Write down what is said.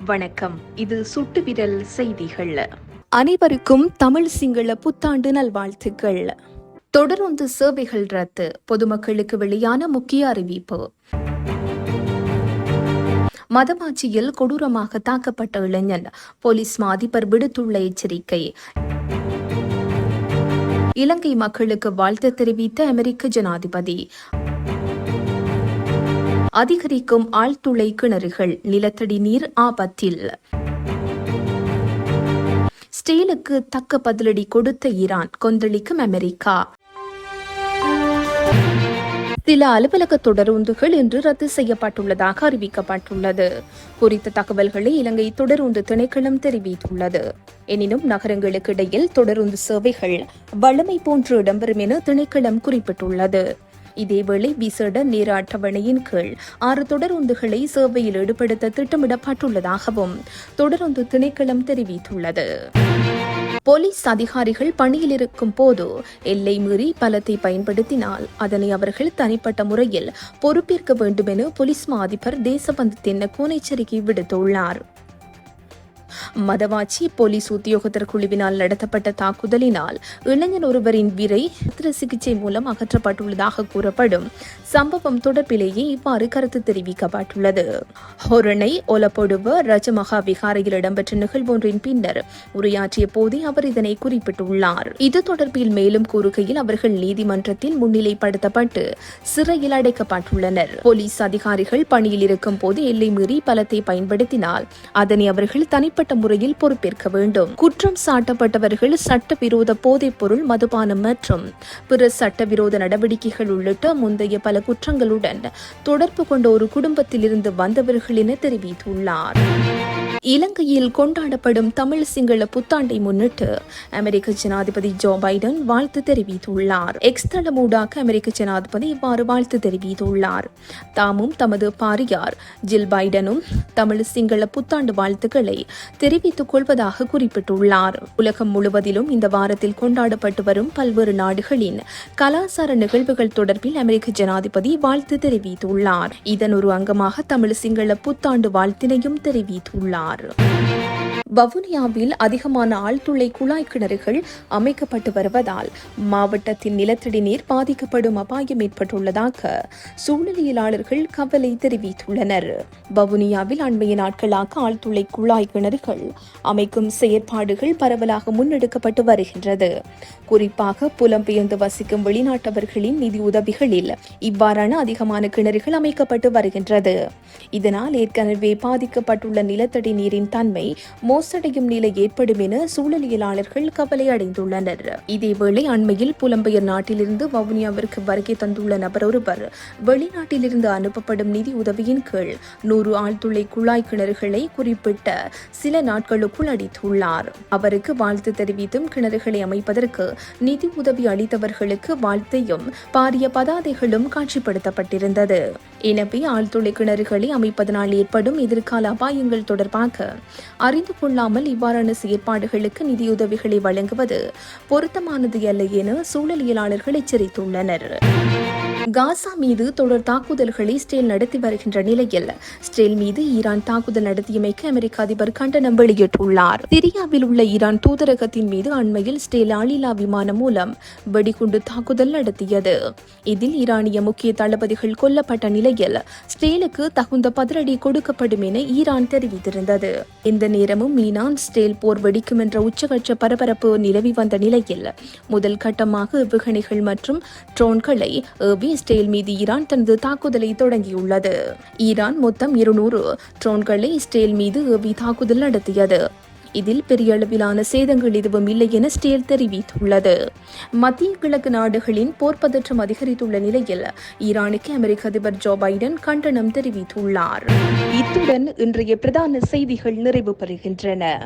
வணக்கம். இது சுட்டுவிரல் செய்திகள். அனைவருக்கும் தமிழ் சிங்கள புத்தாண்டு நல்வாழ்த்துக்கள். தொடருந்து சேவைகள் ரத்து. பொதுமக்களுக்கு வெளியான முக்கிய அறிவிப்பு. மதமாட்சியில் கொடூரமாக தாக்கப்பட்ட இளைஞன். போலீஸ் அதிபர் விடுத்துள்ள எச்சரிக்கை. இலங்கை மக்களுக்கு வாழ்த்து தெரிவித்த அமெரிக்க ஜனாதிபதி. அதிகரிக்கும் ஆழ்துளை கிணறுகள். நிலத்தடி நீர் ஆபத்தில். ஸ்டீலுக்கு தக்க பதிலடி கொடுத்த ஈரான். கொந்தளிக்கும் அமெரிக்கா. சில அலுவலக தொடருந்துகள் இன்று ரத்து செய்யப்பட்டுள்ளதாக அறிவிக்கப்பட்டுள்ளது. குறித்த தகவல்களை இலங்கை தொடருந்து திணைக்களம் தெரிவித்துள்ளது. எனினும் நகரங்களுக்கு இடையில் தொடருந்து சேவைகள் வழமை போன்று இடம்பெறும் என திணைக்களம் குறிப்பிட்டுள்ளது. இதேவேளை விசேட நேர அட்டவணையின் கீழ் 6 தொடருந்துகளை சேவையில் ஈடுபடுத்த திட்டமிடப்பட்டுள்ளதாகவும் தொடருந்து திணைக்களம் தெரிவித்துள்ளது. போலீஸ் அதிகாரிகள் பணியில் இருக்கும் போது எல்லை மீறி பலத்தை பயன்படுத்தினால் அதனை அவர்கள் தனிப்பட்ட முறையில் பொறுப்பேற்க வேண்டும் என போலீஸ் அதிபர் தேசபந்து தென்னக்கோன் எச்சரிக்கை விடுத்துள்ளார். மதவாச்சி போலீஸ் உத்தியோகத்தர் குழுவினால் நடத்தப்பட்ட தாக்குதலினால் இளைஞன் ஒருவரின் விரை சிகிச்சை மூலம் அகற்றப்பட்டுள்ளதாக கூறப்படும் சம்பவம் தொடர்பிலேயே இவ்வாறு கருத்து தெரிவிக்கப்பட்டுள்ளது. ஹொரணை ஒலப்பொடுவ ரஜமகா விகாரையில் இடம்பெற்ற நிகழ்வொன்றின் பின்னர் உரையாற்றிய போதே அவர் இதனை குறிப்பிட்டுள்ளார். இது தொடர்பில் மேலும் கூறுகையில் அவர்கள் நீதிமன்றத்தில் முன்னிலைப்படுத்தப்பட்டு சிறையில் அடைக்கப்பட்டுள்ளனர். போலீஸ் அதிகாரிகள் பணியில் இருக்கும் போது எல்லை மீறி பலத்தை பயன்படுத்தினால் அதனை அவர்கள் தனிப்பட்ட முறையில் பொறுப்பேற்க வேண்டும். குற்றம் சாட்டப்பட்டவர்கள் சட்டவிரோத போதைப் பொருள், மதுபானம் மற்றும் பிற சட்டவிரோத நடவடிக்கைகள் உள்ளிட்ட முந்தைய பல குற்றங்களுடன் தொடர்பு கொண்ட ஒரு குடும்பத்திலிருந்து வந்தவர்கள் என தெரிவித்துள்ளார். இலங்கையில் கொண்டாடப்படும் தமிழ் சிங்கள புத்தாண்டை முன்னிட்டு அமெரிக்க ஜனாதிபதி ஜோ பைடன் வாழ்த்து தெரிவித்துள்ளார். எக்ஸ் தளமூடாக அமெரிக்க ஜனாதிபதி இவ்வாறு வாழ்த்து தெரிவித்துள்ளார். தாமும் தமது பாரியார் ஜில் பைடனும் தமிழ் சிங்கள புத்தாண்டு வாழ்த்துக்களை தெரிவித்துக் கொள்வதாக குறிப்பிட்டுள்ளார். உலகம் முழுவதிலும் இந்த வாரத்தில் கொண்டாடப்பட்டு வரும் பல்வேறு நாடுகளின் கலாச்சார நிகழ்வுகள் தொடர்பில் அமெரிக்க ஜனாதிபதி வாழ்த்து தெரிவித்துள்ளார். இதன் ஒரு அங்கமாக தமிழ் சிங்கள புத்தாண்டு வாழ்த்தினையும் தெரிவித்துள்ளார். வவுனியாவில் அதிகமான ஆழ்துளை குழாய் கிணறுகள் அமைக்கப்பட்டு வருவதால் மாவட்டத்தின் நிலத்தடி நீர் பாதிக்கப்படும் அபாயம் ஏற்பட்டுள்ளதாக சூழலியலாளர்கள் கவலை தெரிவித்துள்ளனர். வவுனியாவில் அண்மைய நாட்களாக ஆழ்துளை குழாய் கிணறுகள் அமைக்கும் செயற்பாடுகள் பரவலாக முன்னெடுக்கப்பட்டு வருகின்றது. குறிப்பாக புலம்பெயர்ந்து வசிக்கும் வெளிநாட்டவர்களின் நிதி உதவிகளில் இவ்வாறான அதிகமான கிணறுகள் அமைக்கப்பட்டு வருகின்றது. இதனால் ஏற்கனவே பாதிக்கப்பட்டுள்ள நிலத்தடி நீரின் தன்மை மோசடையும் நிலை ஏற்படும் என சூழலியலாளர்கள் கவலை அடைந்துள்ளனர். இதேவேளை அண்மையில் புலம்பெயர் நாட்டிலிருந்து வவுனியாவிற்கு வருகை தந்துள்ள நபர் ஒருவர் வெளிநாட்டிலிருந்து அனுப்பப்படும் நிதி உதவியின் கீழ் 100 ஆழ்துளை குழாய் கிணறுகளை குறிப்பிட்ட சில நாட்களுக்குள் அளித்துள்ளார். அவருக்கு வாழ்த்து தெரிவித்தும் கிணறுகளை அமைப்பதற்கு நிதி உதவி அளித்தவர்களுக்கு வாழ்த்தையும் பாரிய பதாதைகளும் காட்சிப்படுத்தப்பட்டிருந்தது. எனவே ஆழ்துளை கிணறுகளை அமைப்பதனால் ஏற்படும் எதிர்கால அபாயங்கள் தொடர்பாக அறிந்து கொள்ளாமல் இவ்வாறான செயற்பாடுகளுக்கு நிதியுதவிகளை வழங்குவது பொருத்தமானது அல்ல என சூழலியலாளர்கள் எச்சரித்துள்ளனர். காசா மீது தொடர் தாக்குதல்களை இஸ்ரேல் நடத்தி வருகின்ற நிலையில் இஸ்ரேல் மீது ஈரான் தாக்குதல் நடத்தியமைக்கு அமெரிக்க அதிபர் கண்டனம் வெளியிட்டுள்ளார். சிரியாவில் உள்ள ஈரான் தூதரகத்தின் மீது அண்மையில் இஸ்ரேல் ஆளில்லா விமானம் மூலம் வெடிகுண்டு தாக்குதல் நடத்தியது. இதில் ஈரானிய முக்கிய தளபதிகள் கொல்லப்பட்ட நிலையில் இஸ்ரேலுக்கு தகுந்த பதிலடி கொடுக்கப்படும் என ஈரான் தெரிவித்திருந்தது. இந்த நேரமும் ஈரான் இஸ்ரேல் போர் வெடிக்கும் என்ற உச்சகட்ச பரபரப்பு நிலவி வந்த நிலையில் முதல் கட்டமாக ஏவுகணைகள் மற்றும் ட்ரோன்களை ஏவி இஸ்ரேல் மீது ஈரான் தனது தாக்குதலை தொடங்கியுள்ளது. ஈரான் மொத்தம் 200 ட்ரோன்களை இஸ்ரேல் மீது ஏவி தாக்குதல் நடத்தியது. இதில் பெரிய அளவிலான சேதங்கள் எதுவும் இல்லை என இஸ்ரேல் தெரிவித்துள்ளது. மத்திய கிழக்கு நாடுகளின் போர் பதற்றம் அதிகரித்துள்ள நிலையில் ஈரானுக்கு அமெரிக்க அதிபர் ஜோ பைடன் கண்டனம் தெரிவித்துள்ளார். இத்துடன் இன்றைய பிரதான செய்திகள் நிறைவு பெறுகின்றன.